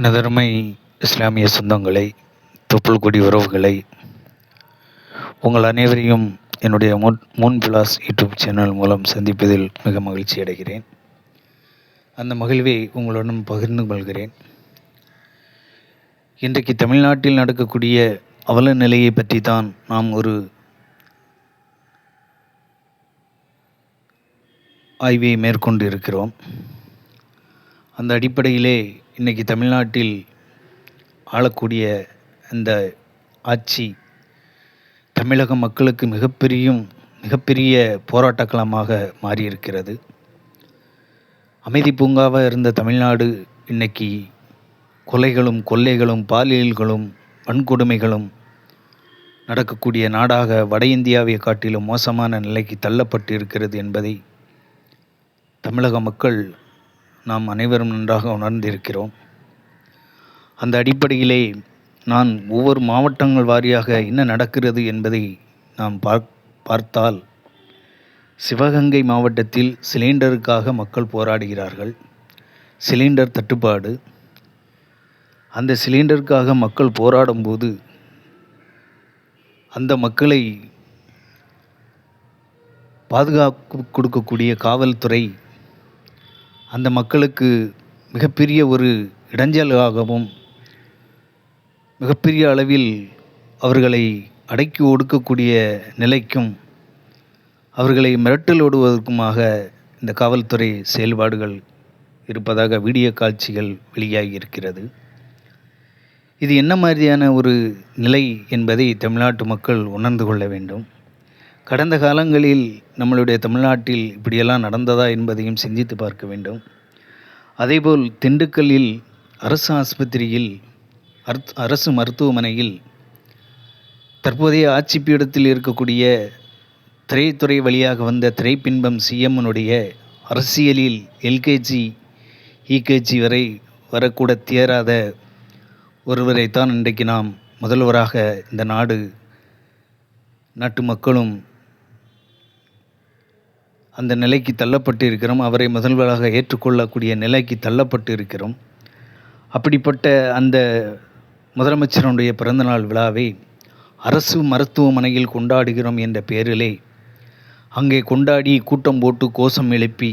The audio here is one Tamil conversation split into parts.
எனதருமை இஸ்லாமிய சொந்தங்களை, தொப்புள் கொடி உறவுகளை, உங்கள் அனைவரையும் என்னுடைய மூன் விலாஸ் யூடியூப் சேனல் மூலம் சந்திப்பதில் மிக மகிழ்ச்சி அடைகிறேன். அந்த மகிழ்வை உங்களுடன் பகிர்ந்து கொள்கிறேன். இன்றைக்கு தமிழ்நாட்டில் நடக்கக்கூடிய அவல நிலையை பற்றி தான் நாம் ஒரு ஆய்வை மேற்கொண்டு இருக்கிறோம். அந்த அடிப்படையிலே இன்றைக்கி தமிழ்நாட்டில் ஆளக்கூடிய இந்த ஆட்சி தமிழக மக்களுக்கு மிகப்பெரிய போராட்டக்களமாக மாறியிருக்கிறது. அமைதி பூங்காவாக இருந்த தமிழ்நாடு இன்னைக்கு கொலைகளும் கொள்ளைகளும் பாலியல்களும் வன்கொடுமைகளும் நடக்கக்கூடிய நாடாக வட இந்தியாவை காட்டிலும் மோசமான நிலைக்கு தள்ளப்பட்டு இருக்கிறது என்பதை தமிழக மக்கள் நாம் அனைவரும் நன்றாக உணர்ந்திருக்கிறோம். அந்த அடிப்படையிலே நான் ஒவ்வொரு மாவட்டங்கள் வாரியாக என்ன நடக்கிறது என்பதை நாம் பார்த்தால், சிவகங்கை மாவட்டத்தில் சிலிண்டருக்காக மக்கள் போராடுகிறார்கள். சிலிண்டர் தட்டுப்பாடு. அந்த சிலிண்டருக்காக மக்கள் போராடும்போது அந்த மக்களை பாதுகாப்பு கொடுக்கக்கூடிய காவல்துறை அந்த மக்களுக்கு மிகப்பெரிய ஒரு இடைஞ்சலாகவும் மிகப்பெரிய அளவில் அவர்களை அடக்கி ஒடுக்கக்கூடிய நிலைக்கும் அவர்களை மிரட்டலோடுவதற்குமாக இந்த காவல்துறை செயல்பாடுகள் இருப்பதாக வீடியோ காட்சிகள் வெளியாகி இருக்கிறது. இது என்ன மாதிரியான ஒரு நிலை என்பதை தமிழ்நாட்டு மக்கள் உணர்ந்து கொள்ள வேண்டும். கடந்த காலங்களில் நம்மளுடைய தமிழ்நாட்டில் இப்படியெல்லாம் நடந்ததா என்பதையும் சிந்தித்து பார்க்க வேண்டும். அதேபோல் திண்டுக்கல்லில் அரசு ஆஸ்பத்திரியில் அரசு மருத்துவமனையில் தற்போதைய ஆட்சி பீடத்தில் இருக்கக்கூடிய திரைத்துறை வழியாக வந்த திரைப்பின்பம் சிஎம்னுடைய அரசியலில் எல்கேஜி ஈகேஜி வரை வரக்கூட தேராத ஒருவரைத்தான் இன்றைக்கு நாம் முதல்வராக இந்த நாட்டு மக்களும் அந்த நிலைக்கு தள்ளப்பட்டு இருக்கிறோம். அவரை முதல்வராக ஏற்றுக்கொள்ளக்கூடிய நிலைக்கு தள்ளப்பட்டு இருக்கிறோம். அப்படிப்பட்ட அந்த முதலமைச்சருடைய பிறந்தநாள் விழாவை அரசு மருத்துவமனையில் கொண்டாடுகிறோம் என்ற பெயரிலே அங்கே கொண்டாடி கூட்டம் போட்டு கோஷம் எழுப்பி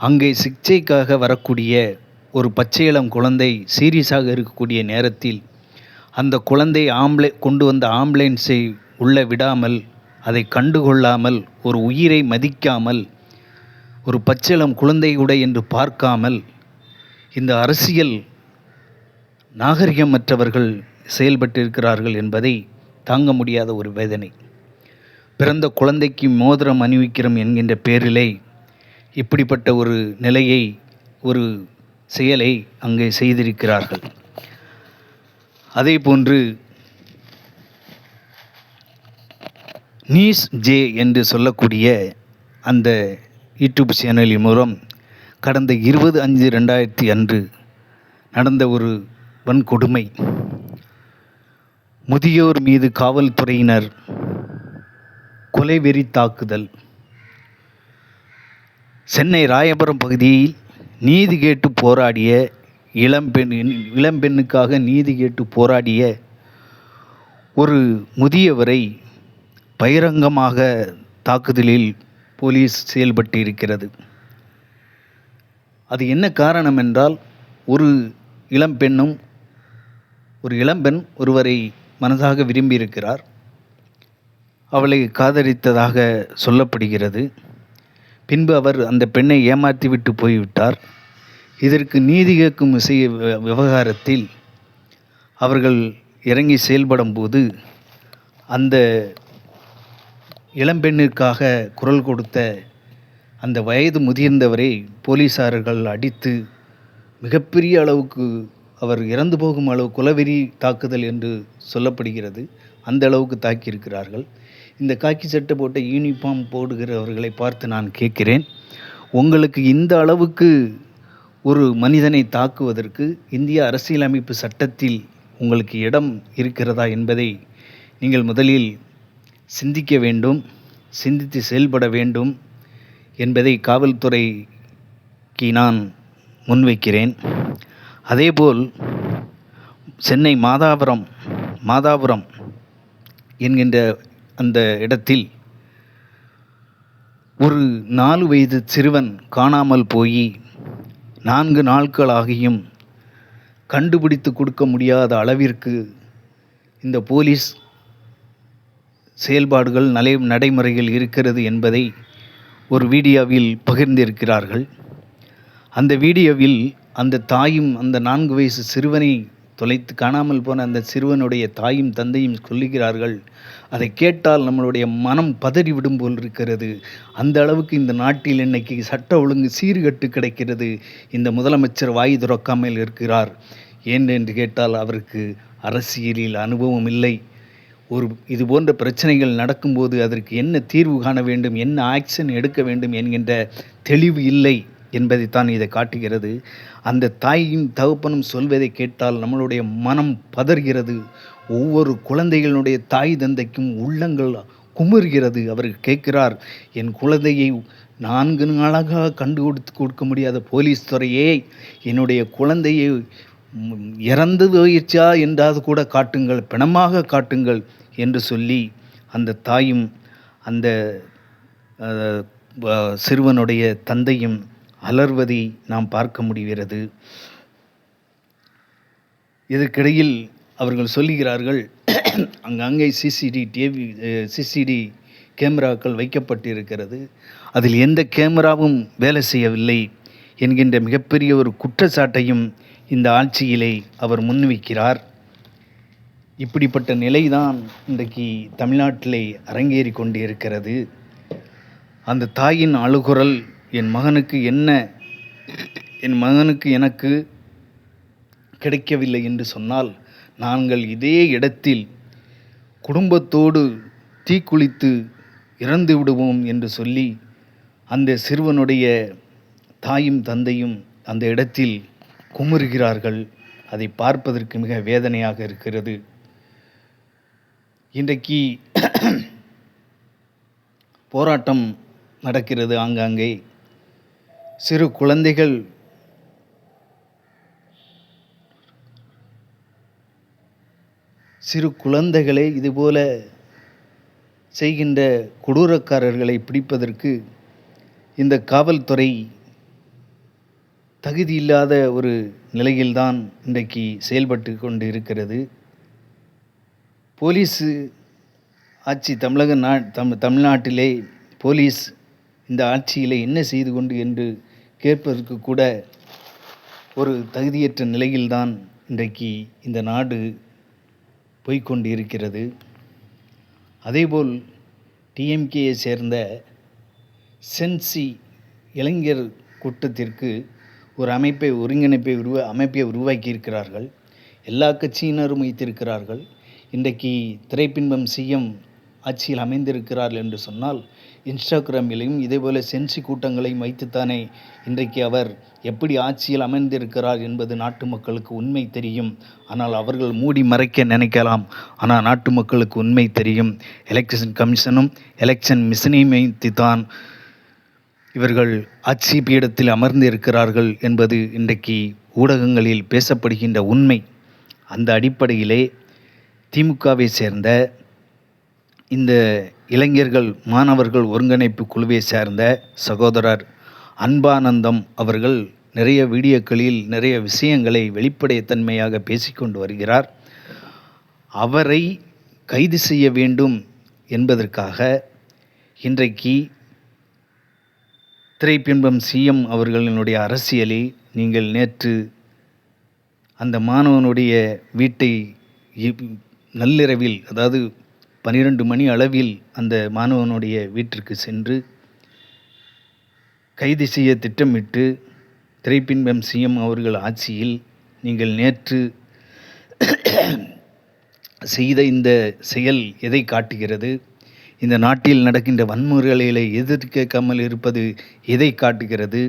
அங்கே சிகிச்சைக்காக வரக்கூடிய ஒரு பச்சை இளம் குழந்தை சீரியஸாக இருக்கக்கூடிய நேரத்தில் அந்த குழந்தை கொண்டு வந்த ஆம்புலன்ஸை உள்ளே விடாமல், அதை கண்டுகொள்ளாமல், ஒரு உயிரை மதிக்காமல், ஒரு பச்சிளம் குழந்தையுட என்று பார்க்காமல் இந்த அரசியல் நாகரிகமற்றவர்கள் செயல்பட்டிருக்கிறார்கள் என்பதை தாங்க முடியாத ஒரு வேதனை. பிறந்த குழந்தைக்கு மோதிரம் அணிவிக்கிறோம் என்கின்ற பேரிலே இப்படிப்பட்ட ஒரு நிலையை, ஒரு செயலை அங்கே செய்திருக்கிறார்கள். அதே போன்று நியூஸ் ஜே என்று சொல்லக்கூடிய அந்த யூடியூப் சேனலின் மூலம் கடந்த 20/5/2000 அன்று நடந்த ஒரு வன்கொடுமை, முதியோர் மீது காவல்துறையினர் கொலைவெறி தாக்குதல், சென்னை ராயபுரம் பகுதியில் நீதி கேட்டு போராடிய இளம்பெண்ணுக்காக நீதி கேட்டு போராடிய ஒரு முதியவரை பகிரங்கமாக தாக்குதலில் போலீஸ் செயல்பட்டு இருக்கிறது. அது என்ன காரணம் என்றால், ஒரு இளம்பெண் ஒருவரை மனதாக விரும்பியிருக்கிறார். அவளை காதலித்ததாக சொல்லப்படுகிறது. பின்பு அவர் அந்த பெண்ணை ஏமாற்றிவிட்டு போய்விட்டார். இதற்கு நீதி கேட்கும் விவகாரத்தில் அவர்கள் இறங்கி செயல்படும் போது அந்த இளம்பெண்ணிற்காக குரல் கொடுத்த அந்த வயது முதிர்ந்தவரை போலீசார்கள் அடித்து மிகப்பெரிய அளவுக்கு அவர் இறந்து போகும் அளவு குலவெறி தாக்குதல் என்று சொல்லப்படுகிறது. அந்த அளவுக்கு தாக்கியிருக்கிறார்கள். இந்த காக்கி சட்டை போட்ட யூனிஃபார்ம் போடுகிறவர்களை பார்த்து நான் கேட்கிறேன், உங்களுக்கு இந்த அளவுக்கு ஒரு மனிதனை தாக்குவதற்கு இந்திய அரசியலமைப்பு சட்டத்தில் உங்களுக்கு இடம் இருக்கிறதா என்பதை நீங்கள் முதலில் சிந்திக்க வேண்டும், சிந்தித்து செயல்பட வேண்டும் என்பதை காவல்துறைக்கு நான் முன்வைக்கிறேன். அதேபோல் சென்னை மாதாபுரம் என்கின்ற அந்த இடத்தில் ஒரு 4 வயது சிறுவன் காணாமல் போய் 4 நாட்களாகியும் கண்டுபிடித்து கொடுக்க முடியாத அளவிற்கு இந்த போலீஸ் செயல்பாடுகள் நடைமுறைகள் இருக்கிறது என்பதை ஒரு வீடியோவில் பகிர்ந்திருக்கிறார்கள். அந்த வீடியோவில் அந்த தாயும் அந்த 4 வயசு சிறுவனை தொலைத்து காணாமல் போன அந்த சிறுவனுடைய தாயும் தந்தையும் சொல்லுகிறார்கள், அதை கேட்டால் நம்மளுடைய மனம் பதறிவிடும் போல் இருக்கிறது. அந்த அளவுக்கு இந்த நாட்டில் இன்னைக்கு சட்ட ஒழுங்கு சீர்கட்டு கிடைக்கிறது. இந்த முதலமைச்சர் வாய் துறக்காமல் இருக்கிறார். ஏன் என்று கேட்டால் அவருக்கு அரசியலில் அனுபவம் இல்லை. இது போன்ற பிரச்சனைகள் நடக்கும்போது அதற்கு என்ன தீர்வு காண வேண்டும், என்ன ஆக்ஷன் எடுக்க வேண்டும் என்கின்ற தெளிவு இல்லை என்பதைத்தான் இதை காட்டுகிறது. அந்த தாயும் தகப்பனும் சொல்வதை கேட்டால் நம்மளுடைய மனம் பதறுகிறது. ஒவ்வொரு குழந்தைகளுடைய தாய் தந்தைக்கும் உள்ளங்கள் குமுறுகிறது. அவர் கேட்கிறார், என் குழந்தையை 4 நாளாக கொடுக்க முடியாத போலீஸ் துறையே, என்னுடைய குழந்தையை இறந்து போயிடுச்சா என்றாவது கூட காட்டுங்கள், பிணமாக காட்டுங்கள் என்று சொல்லி அந்த தாயும் அந்த சிறுவனுடைய தந்தையும் அலர்வதை நாம் பார்க்க முடிகிறது. இதற்கிடையில் அவர்கள் சொல்லுகிறார்கள், அங்கங்கே சிசிடி கேமராக்கள் வைக்கப்பட்டிருக்கிறது, அதில் எந்த கேமராவும் வேலை செய்யவில்லை என்கின்ற மிகப்பெரிய ஒரு குற்றச்சாட்டையும் இந்த ஆட்சியிலே அவர் முன்வைக்கிறார். இப்படிப்பட்ட நிலைதான் இன்றைக்கு தமிழ்நாட்டிலே அரங்கேறி கொண்டு இருக்கிறது. அந்த தாயின் அழுகுரல், என் மகனுக்கு எனக்கு கிடைக்கவில்லை என்று சொன்னால் நாங்கள் இதே இடத்தில் குடும்பத்தோடு தீக்குளித்து இறந்து விடுவோம் என்று சொல்லி அந்த சிறுவனுடைய தாயும் தந்தையும் அந்த இடத்தில் குமுறுகிறார்கள். அதை பார்ப்பதற்கு மிக வேதனையாக இருக்கிறது. இன்றைக்கு போராட்டம் நடக்கிறது ஆங்காங்கே. சிறு குழந்தைகளை இதுபோல செய்கின்ற கொடூரக்காரர்களை பிடிப்பதற்கு இந்த காவல்துறை தகுதியில்லாத ஒரு நிலையில்தான் இன்றைக்கு செயல்பட்டு கொண்டு இருக்கிறது. போலீஸ் ஆட்சி தமிழ்நாட்டிலே போலீஸ் இந்த ஆட்சியிலே என்ன செய்து கொண்டு என்று கேட்பதற்கு கூட ஒரு தகுதியற்ற நிலையில்தான் இன்றைக்கு இந்த நாடு போய்கொண்டு இருக்கிறது. அதேபோல் டிஎம்கேயை சேர்ந்த சென்சி இளைஞர் கூட்டத்திற்கு ஒரு அமைப்பை உருவாக்கி இருக்கிறார்கள். எல்லா கட்சியினரும் வைத்திருக்கிறார்கள். இன்றைக்கு திரைப்பின்பம் சிஎம் ஆட்சியில் அமைந்திருக்கிறார்கள் என்று சொன்னால் இன்ஸ்டாகிராமிலையும் இதேபோல சென்சி கூட்டங்களையும் வைத்துத்தானே இன்றைக்கு அவர் எப்படி ஆட்சியில் அமைந்திருக்கிறார் என்பது நாட்டு மக்களுக்கு உண்மை தெரியும். ஆனால் அவர்கள் மூடி மறைக்க நினைக்கலாம். ஆனால் நாட்டு மக்களுக்கு உண்மை தெரியும். எலெக்ஷன் கமிஷனும் எலெக்ஷன் மிஷனையும் வைத்துத்தான் இவர்கள் ஆட்சி பீடத்தில் அமர்ந்து இருக்கிறார்கள் என்பது இன்றைக்கு ஊடகங்களில் பேசப்படுகின்ற உண்மை. அந்த அடிப்படையிலே திமுகவை சேர்ந்த இந்த இளைஞர்கள் மாணவர்கள் ஒருங்கிணைப்பு குழுவை சேர்ந்த சகோதரர் அன்பானந்தம் அவர்கள் நிறைய வீடியோக்களில் நிறைய விஷயங்களை வெளிப்படைத்தன்மையாக பேசிக்கொண்டு வருகிறார். அவரை கைது செய்ய வேண்டும் என்பதற்காக இன்றைக்கு திரைப்பின்பம் சிஎம் அவர்களினுடைய அரசியலை நீங்கள் நேற்று அந்த மாணவனுடைய வீட்டை நள்ளிரவில், அதாவது 12 மணி அளவில் அந்த மாணவனுடைய வீட்டிற்கு சென்று கைது செய்ய திட்டமிட்டு திரைப்பின்பம் சிஎம் அவர்கள் ஆட்சியில் நீங்கள் நேற்று செய்த இந்த செயல் எதை காட்டுகிறது? இந்த நாட்டில் நடக்கின்ற வன்முறைகளை எதிர்க்காமல் இருப்பது எதை காட்டுகிறது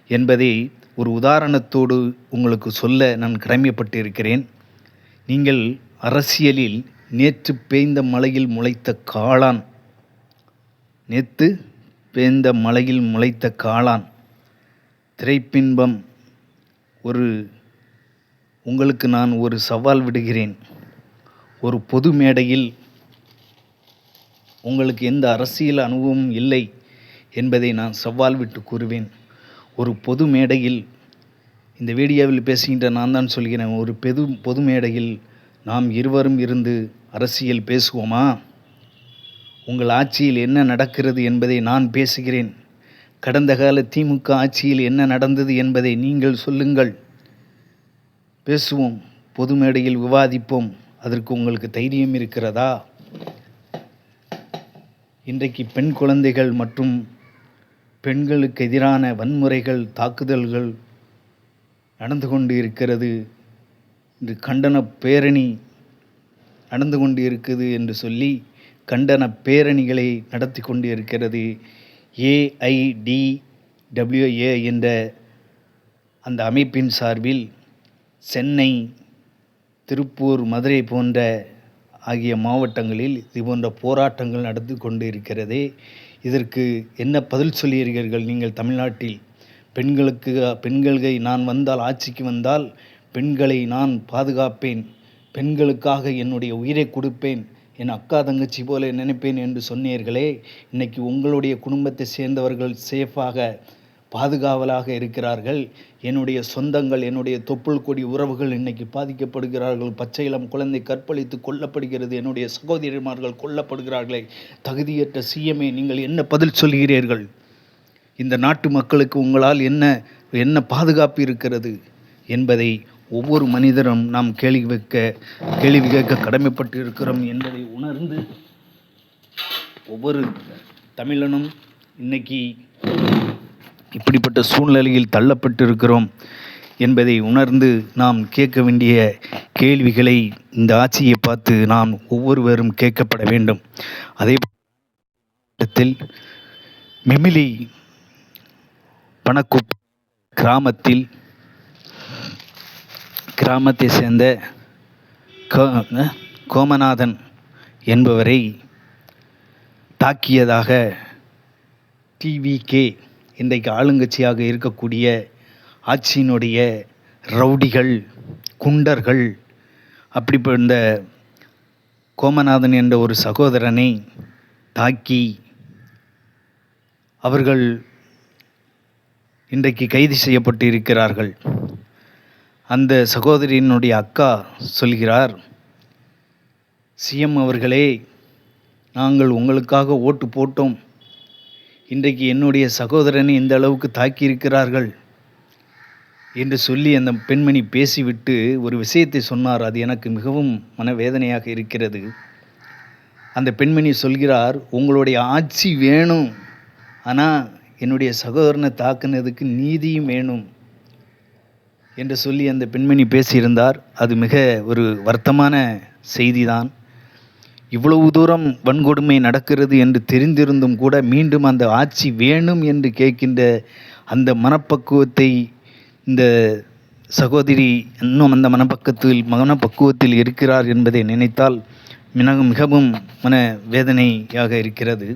என்பதை ஒரு உதாரணத்தோடு உங்களுக்கு சொல்ல நான் கடமைப்பட்டிருக்கிறேன். நீங்கள் அரசியலில் நேற்று பெய்ந்த மழையில் முளைத்த காளான் திரைப்பின்பம் உங்களுக்கு நான் ஒரு சவால் விடுகிறேன். ஒரு பொது மேடையில் உங்களுக்கு எந்த அரசியல் அனுபவமும் இல்லை என்பதை நான் சவால் விட்டு கூறுவேன். ஒரு பொது மேடையில், இந்த வீடியோவில் பேசுகின்ற நான் தான் சொல்கிறேன், ஒரு பொது மேடையில் நாம் இருவரும் இருந்து அரசியல் பேசுவோமா? உங்கள் ஆட்சியில் என்ன நடக்கிறது என்பதை நான் பேசுகிறேன். கடந்த கால திமுக ஆட்சியில் என்ன நடந்தது என்பதை நீங்கள் சொல்லுங்கள். பேசுவோம், பொது மேடையில் விவாதிப்போம். அதற்கு உங்களுக்கு தைரியம் இருக்கிறதா? இன்றைக்கு பெண் குழந்தைகள் மற்றும் பெண்களுக்கு எதிரான வன்முறைகள், தாக்குதல்கள் நடந்து கொண்டு இருக்கிறது. இந்த கண்டன பேரணி நடந்து கொண்டு இருக்குது என்று சொல்லி கண்டன பேரணிகளை நடத்தி கொண்டு இருக்கிறது. AIDWA என்ற அந்த அமைப்பின் சார்பில் சென்னை, திருப்பூர், மதுரை போன்ற ஆகிய மாவட்டங்களில் இதுபோன்ற போராட்டங்கள் நடந்து கொண்டு இருக்கிறது. இதற்கு என்ன பதில் சொல்கிறீர்கள் நீங்கள் தமிழ்நாட்டில்? பெண்களை நான் ஆட்சிக்கு வந்தால் பெண்களை நான் பாதுகாப்பேன், பெண்களுக்காக என்னுடைய உயிரை கொடுப்பேன், என் அக்கா தங்கச்சி போல நினைப்பேன் என்று சொன்னீர்களே. இன்னைக்கு உங்களுடைய குடும்பத்தை சேர்ந்தவர்கள் சேஃபாக, பாதுகாவலாக இருக்கிறார்கள். என்னுடைய சொந்தங்கள், என்னுடைய தொப்புள் கொடி உறவுகள் இன்னைக்கு பாதிக்கப்படுகிறார்கள். பச்சை இளம் குழந்தை கற்பழித்து கொல்லப்படுகிறது. என்னுடைய சகோதரிமார்கள் கொல்லப்படுகிறார்களே. தகுதியற்ற சிஎம்ஏ, நீங்கள் என்ன பதில் சொல்கிறீர்கள்? இந்த நாட்டு மக்களுக்கு உங்களால் என்ன பாதுகாப்பு இருக்கிறது என்பதை ஒவ்வொரு மனிதரும் நாம் கேள்வி கேட்க கடமைப்பட்டு இருக்கிறோம் என்பதை உணர்ந்து, ஒவ்வொரு தமிழனும் இன்னைக்கு இப்படிப்பட்ட சூழ்நிலையில் தள்ளப்பட்டு இருக்கிறோம் என்பதை உணர்ந்து நாம் கேட்க வேண்டிய கேள்விகளை இந்த ஆட்சியை பார்த்து நாம் ஒவ்வொருவரும் கேட்கப்பட வேண்டும். அதே பட்சத்தில் மிமிலி பணக்குப் கிராமத்தை சேர்ந்த கோமநாதன் என்பவரை தாக்கியதாக டிவிகே, இன்றைக்கு ஆளுங்கட்சியாக இருக்கக்கூடிய ஆட்சியினுடைய ரவுடிகள், குண்டர்கள், அப்படிப்பட்ட இந்த கோமநாதன் என்ற ஒரு சகோதரனை தாக்கி அவர்கள் இன்றைக்கு கைது செய்யப்பட்டு இருக்கிறார்கள். அந்த சகோதரியினுடைய அக்கா சொல்கிறார், சிஎம் அவர்களே, நாங்கள் உங்களுக்காக ஓட்டு போட்டோம். இன்றைக்கு என்னுடைய சகோதரனை இந்த அளவுக்கு தாக்கியிருக்கிறார்கள் என்று சொல்லி அந்த பெண்மணி பேசிவிட்டு ஒரு விஷயத்தை சொன்னார். அது எனக்கு மிகவும் மனவேதனையாக இருக்கிறது. அந்த பெண்மணி சொல்கிறார், உங்களுடைய ஆட்சி வேணும், ஆனால் என்னுடைய சகோதரனை தாக்குனதுக்கு நீதியும் வேணும் என்று சொல்லி அந்த பெண்மணி பேசியிருந்தார். அது மிக ஒரு வருத்தமான செய்திதான். இவ்வளவு தூரம் வன்கொடுமை நடக்கிறது என்று தெரிந்திருந்தும் கூட மீண்டும் அந்த ஆட்சி வேணும் என்று கேட்கின்ற அந்த மனப்பக்குவத்தை இந்த சகோதரி இன்னும் அந்த மனப்பக்குவத்தில் இருக்கிறார் என்பதை நினைத்தால் மிகவும் மனவேதனையாக இருக்கிறது.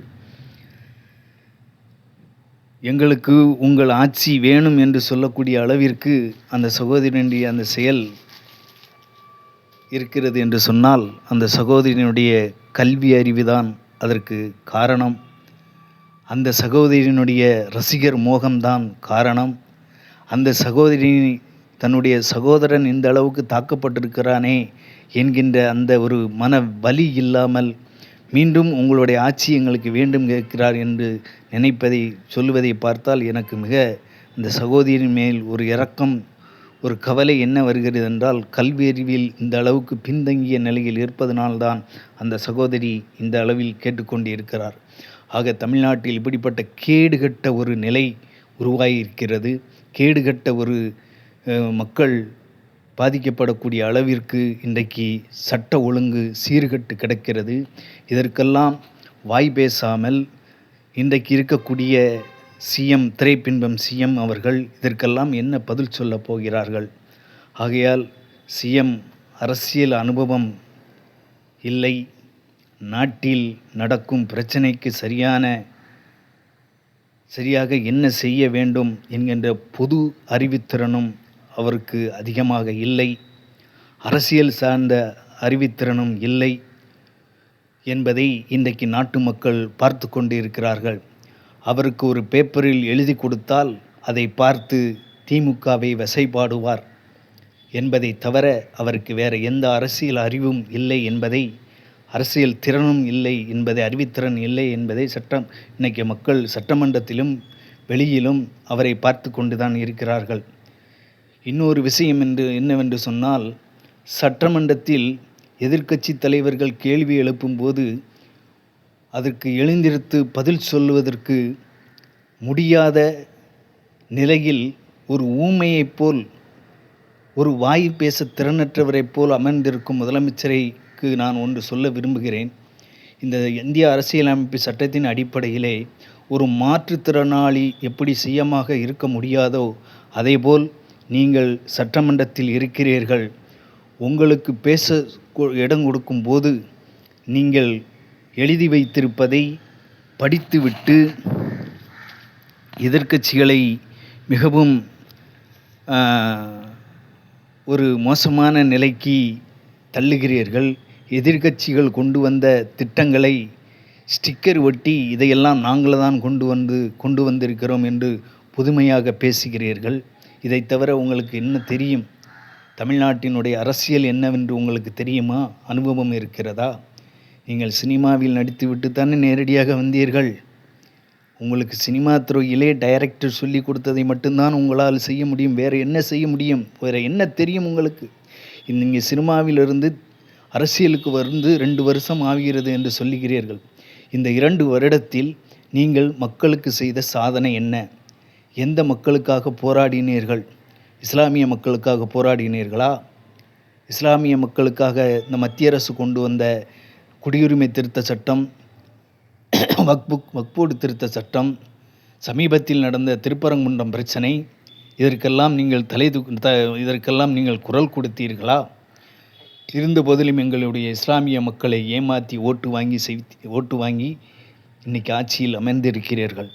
எங்களுக்கு உங்கள் ஆட்சி வேணும் என்று சொல்லக்கூடிய அளவிற்கு அந்த சகோதரனுடைய அந்த செயல் இருக்கிறது என்று சொன்னால், அந்த சகோதரியினுடைய கல்வி அறிவுதான் அதற்கு காரணம். அந்த சகோதரியினுடைய ரசிகர் மோகம்தான் காரணம். அந்த சகோதரி தன்னுடைய சகோதரன் இந்த அளவுக்கு தாக்கப்பட்டிருக்கிறானே என்கின்ற அந்த ஒரு மன வலி இல்லாமல் மீண்டும் உங்களுடைய ஆட்சி எங்களுக்கு வேண்டும் கேட்கிறார் என்று சொல்லுவதை பார்த்தால் எனக்கு மிக இந்த சகோதரியின் மேல் ஒரு இரக்கம், ஒரு கவலை என்ன வருகிறது என்றால், கல்வி அறிவில் இந்த அளவுக்கு பின்தங்கிய நிலையில் இருப்பதனால்தான் அந்த சகோதரி இந்த அளவில் கேட்டுக்கொண்டு இருக்கிறார். ஆக தமிழ்நாட்டில் இப்படிப்பட்ட கேடுகட்ட ஒரு நிலை உருவாகியிருக்கிறது. கேடுகட்ட ஒரு மக்கள் பாதிக்கப்படக்கூடிய அளவிற்கு இன்றைக்கு சட்ட ஒழுங்கு சீர்கட்டு கிடக்கிறது. இதற்கெல்லாம் வாய் பேசாமல் இன்றைக்கு இருக்கக்கூடிய சிஎம், திரைப்பின்பம் சிஎம் அவர்கள் இதற்கெல்லாம் என்ன பதில் சொல்ல போகிறார்கள்? ஆகையால் சிஎம் அரசியல் அனுபவம் இல்லை, நாட்டில் நடக்கும் பிரச்சனைக்கு சரியாக என்ன செய்ய வேண்டும் என்கின்ற பொது அறிவுத்திறனும் அவருக்கு அதிகமாக இல்லை. அரசியல் சார்ந்த அறிவுத்திறனும் இல்லை என்பதை இன்றைக்கு நாட்டு மக்கள் பார்த்து கொண்டு இருக்கிறார்கள். அவருக்கு ஒரு பேப்பரில் எழுதி கொடுத்தால் அதை பார்த்து திமுகவை வசைபாடுவார் என்பதை தவிர அவருக்கு வேறு எந்த அரசியல் அறிவும் இல்லை என்பதை, அரசியல் திறனும் இல்லை என்பதை, அறிவுத்திறன் இல்லை என்பதை இன்றைக்கி மக்கள் சட்டமன்றத்திலும் வெளியிலும் அவரை பார்த்து கொண்டு தான் இருக்கிறார்கள். இன்னொரு விஷயம் என்னவென்று சொன்னால், சட்டமன்றத்தில் எதிர்க்கட்சி தலைவர்கள் கேள்வி எழுப்பும்போது அதற்கு எழுந்திருத்து பதில் சொல்லுவதற்கு முடியாத நிலையில் ஒரு ஊமையைப் போல், ஒரு வாய் பேச திறனற்றவரைப் போல் அமர்ந்திருக்கும் முதலமைச்சரைக்கு நான் ஒன்று சொல்ல விரும்புகிறேன். இந்த இந்திய அரசியலமைப்பு சட்டத்தின் அடிப்படையிலே ஒரு மாற்றுத்திறனாளி எப்படி சுயமாக இருக்க முடியாதோ அதேபோல் நீங்கள் சட்டமன்றத்தில் இருக்கிறீர்கள். உங்களுக்கு பேச இடம் கொடுக்கும்போது நீங்கள் எழுதி வைத்திருப்பதை படித்துவிட்டு எதிர்க்கட்சிகளை மிகவும் ஒரு மோசமான நிலைக்கு தள்ளுகிறீர்கள். எதிர்க்கட்சிகள் கொண்டு வந்த திட்டங்களை ஸ்டிக்கர் ஒட்டி இதையெல்லாம் நாங்கள் தான் கொண்டு வந்திருக்கிறோம் என்று புதுமையாக பேசுகிறீர்கள். இதை தவிர உங்களுக்கு என்ன தெரியும்? தமிழ்நாட்டினுடைய அரசியல் என்னவென்று உங்களுக்கு தெரியுமா? அனுபவம் இருக்கிறதா? நீங்கள் சினிமாவில் நடித்துவிட்டு தானே நேரடியாக வந்தீர்கள். உங்களுக்கு சினிமா துறையிலே டைரக்டர் சொல்லி கொடுத்ததை மட்டும்தான் உங்களால் செய்ய முடியும். வேறு என்ன செய்ய முடியும்? வேறு என்ன தெரியும் உங்களுக்கு? நீங்கள் சினிமாவிலிருந்து அரசியலுக்கு 2 வருஷம் ஆகிறது என்று சொல்லுகிறீர்கள். இந்த 2 வருடத்தில் நீங்கள் மக்களுக்கு செய்த சாதனை என்ன? எந்த மக்களுக்காக போராடினீர்கள்? இஸ்லாமிய மக்களுக்காக போராடினீர்களா? இஸ்லாமிய மக்களுக்காக இந்த மத்திய அரசு கொண்டு வந்த குடியுரிமை திருத்த சட்டம், வக்போர்டு திருத்த சட்டம், சமீபத்தில் நடந்த திருப்பரங்குன்றம் பிரச்சனை, இதற்கெல்லாம் நீங்கள் குரல் கொடுத்தீர்களா? இருந்த போதிலும் எங்களுடைய இஸ்லாமிய மக்களை ஏமாற்றி ஓட்டு வாங்கி இன்றைக்கி ஆட்சியில் அமர்ந்திருக்கிறீர்கள்.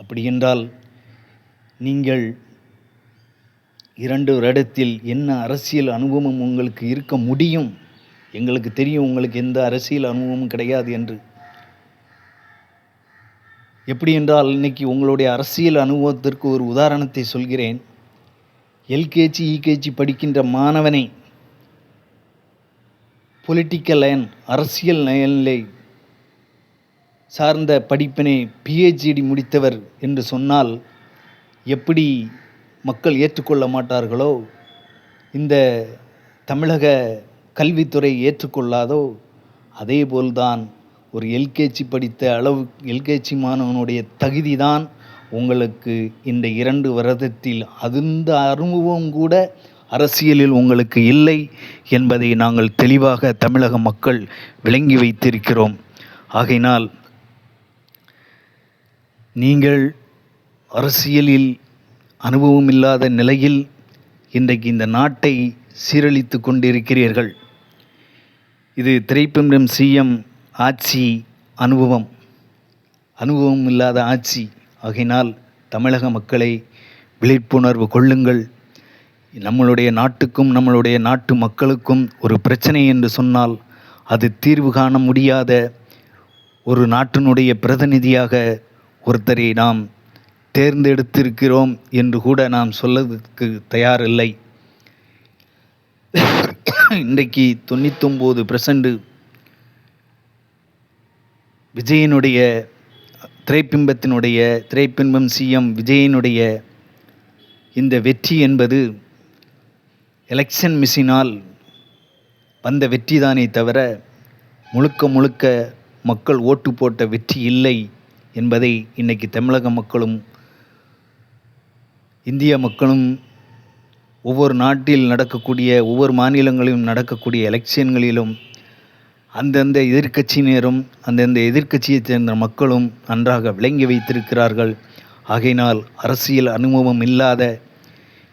அப்படி என்றால் நீங்கள் 2 வருடத்தில் என்ன அரசியல் அனுபவம் உங்களுக்கு இருக்க முடியும்? எங்களுக்கு தெரியும் உங்களுக்கு எந்த அரசியல் அனுபவமும் கிடையாது என்று. எப்படி என்றால், இன்றைக்கி உங்களுடைய அரசியல் அனுபவத்திற்கு ஒரு உதாரணத்தை சொல்கிறேன். எல்கேஜி யூகேஜி படிக்கின்ற மாணவனை பொலிட்டிக்கல் லைன், அரசியல் லைனிலே சார்ந்த படிப்பினை பிஹெச்டி முடித்தவர் என்று சொன்னால் எப்படி மக்கள் ஏற்றுக்கொள்ள மாட்டார்களோ, இந்த தமிழக கல்வித்துறை ஏற்றுக்கொள்ளாதோ, அதேபோல்தான் ஒரு எல்கேஜி படித்த எல்கேஜி மாணவனுடைய தகுதி தான் உங்களுக்கு இந்த 2 வருடத்தில் அந்த அனுபவம் கூட அரசியலில் உங்களுக்கு இல்லை என்பதை நாங்கள் தெளிவாக தமிழக மக்கள் விளங்கி வைத்திருக்கிறோம். ஆகையினால் நீங்கள் அரசியலில் அனுபவம் இல்லாத நிலையில் இன்றைக்கு இந்த நாட்டை சீரழித்து கொண்டிருக்கிறீர்கள். இது திரைப்படம் சிஎம் ஆட்சி அனுபவம் இல்லாத ஆட்சி. ஆகையினால் தமிழக மக்களை விழிப்புணர்வு கொள்ளுங்கள். நம்மளுடைய நாட்டுக்கும் நம்மளுடைய நாட்டு மக்களுக்கும் ஒரு பிரச்சனை என்று சொன்னால் அது தீர்வு காண முடியாத ஒரு நாட்டினுடைய பிரதிநிதியாக ஒருத்தரை நாம் தேர்ந்தெடுத்திருக்கிறோம் என்று கூட நாம் சொல்லதற்கு தயாரில்லை. இன்றைக்கு 99% விஜயனுடைய திரைப்பிம்பம் சிஎம் விஜயனுடைய இந்த வெற்றி என்பது எலெக்ஷன் மிஷினால் வந்த வெற்றி தானே தவிர முழுக்க மக்கள் ஓட்டு போட்ட வெற்றி இல்லை என்பதை இன்றைக்கி தமிழக மக்களும் இந்திய மக்களும் ஒவ்வொரு நாட்டில் நடக்கக்கூடிய ஒவ்வொரு மாநிலங்களிலும் நடக்கக்கூடிய எலெக்ஷன்களிலும் அந்தந்த எதிர்க்கட்சியினரும் அந்தந்த எதிர்க்கட்சியைச் சேர்ந்த மக்களும் நன்றாக விளங்கி வைத்திருக்கிறார்கள். ஆகையினால் அரசியல் அனுபவம் இல்லாத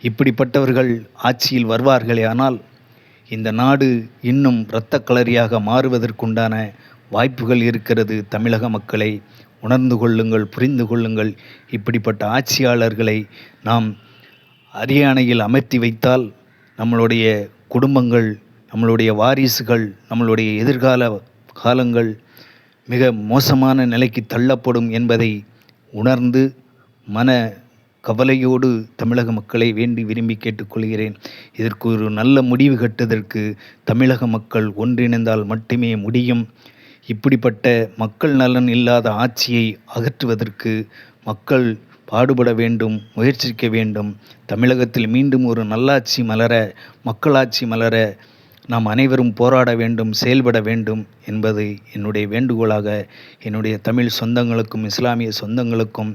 இப்படிப்பட்டவர்கள் ஆட்சியில் வருவார்களே ஆனால் இந்த நாடு இன்னும் இரத்த களரியாக மாறுவதற்குண்டான வாய்ப்புகள் இருக்கிறது. தமிழக மக்களை உணர்ந்து கொள்ளுங்கள், புரிந்து கொள்ளுங்கள். இப்படிப்பட்ட ஆட்சியாளர்களை நாம் அரியணையில் அமர்த்தி வைத்தால் நம்மளுடைய குடும்பங்கள் நம்மளுடைய வாரிசுகள், நம்மளுடைய எதிர்கால காலங்கள் மிக மோசமான நிலைக்கு தள்ளப்படும் என்பதை உணர்ந்து மன கவலையோடு தமிழக மக்களை வேண்டி விரும்பி கேட்டுக்கொள்கிறேன். இதற்கு ஒரு நல்ல முடிவு கட்டுவதற்கு தமிழக மக்கள் ஒன்றிணைந்தால் மட்டுமே முடியும். இப்படிப்பட்ட மக்கள் நலன் இல்லாத ஆட்சியை அகற்றுவதற்கு மக்கள் பாடுபட வேண்டும், முயற்சிக்க வேண்டும். தமிழகத்தில் மீண்டும் ஒரு நல்லாட்சி மலர, மக்களாட்சி மலர நாம் அனைவரும் போராட வேண்டும், செயல்பட வேண்டும் என்பது என்னுடைய வேண்டுகோளாக என்னுடைய தமிழ் சொந்தங்களுக்கும் இஸ்லாமிய சொந்தங்களுக்கும்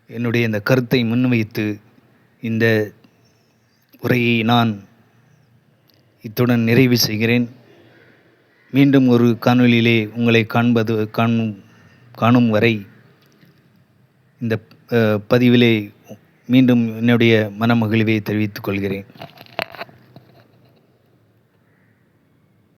என்னுடைய இந்த கருத்தை முன்வைத்து இந்த உரையை நான் இத்துடன் நிறைவு செய்கிறேன். மீண்டும் ஒரு காணொளியிலே உங்களை காணும் வரை இந்த பதிவிலே மீண்டும் என்னுடைய மனமகிழ்வை தெரிவித்துக் கொள்கிறேன்.